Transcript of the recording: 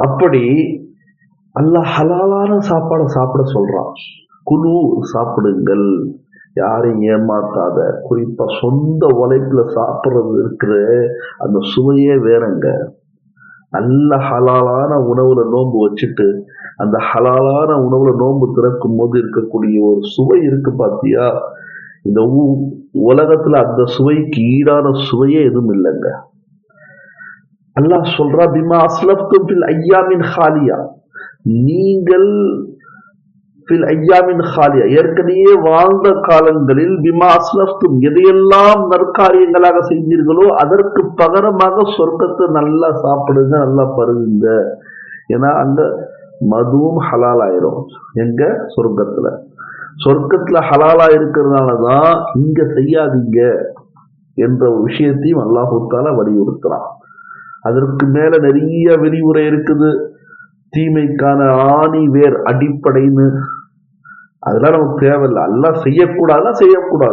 அப்படி அல்லாஹ் ஹலாலான சாப்பாடை சாப்பிட சொல்றான். குழு சாப்பிடுங்கள், யாரையும் ஏமாத்தாத. குறிப்பா சொந்த உழைப்புல சாப்பிடுறது இருக்கிற அந்த சுவையே வேறங்க. நல்ல ஹலாலான உணவுல நோன்பு வச்சுட்டு அந்த ஹலாலான உணவுல நோன்பு திறக்கும் போது இருக்கக்கூடிய ஒரு சுவை இருக்கு பாத்தியா, இந்த உலகத்துல அந்த சுவைக்கு ஈடான சுவையே எதுவும் இல்லைங்க. அல்லாஹ் சொல்றா, பிமா அஸ்லஃப்தும் ஃபில் ஐயாமின் ஹாலியா, நீங்கள் ஃபில் ஐயாமின் ஹாலியா, ஏற்கனவே வாழ்ந்த காலங்களில், பிமா அஸ்லஃப்தும், எதையெல்லாம் நற்காரியங்களாக செஞ்சீர்களோ அதற்கு பகரமாக சொர்க்கத்தை நல்லா சாப்பிடுங்க, நல்லா பருகுங்க. ஏன்னா அங்க மதுவும் ஹலால் ஆயிரும். எங்க? சொர்க்கத்துல. சொர்க்கத்துல ஹலாலா இருக்கிறதுனாலதான் இங்க செய்யாதீங்க என்ற ஒரு விஷயத்தையும் அல்லாஹ் தஆலா வலியுறுத்துறான். அதற்கு மேல நிறைய விரிவுரை இருக்குது. தீமைக்கான ஆணி வேர் அடிப்படைன்னு, அதெல்லாம் நமக்கு தேவையில்லை. அல்லாஹ் செய்யக்கூடாதுன்னா செய்யக்கூடாது.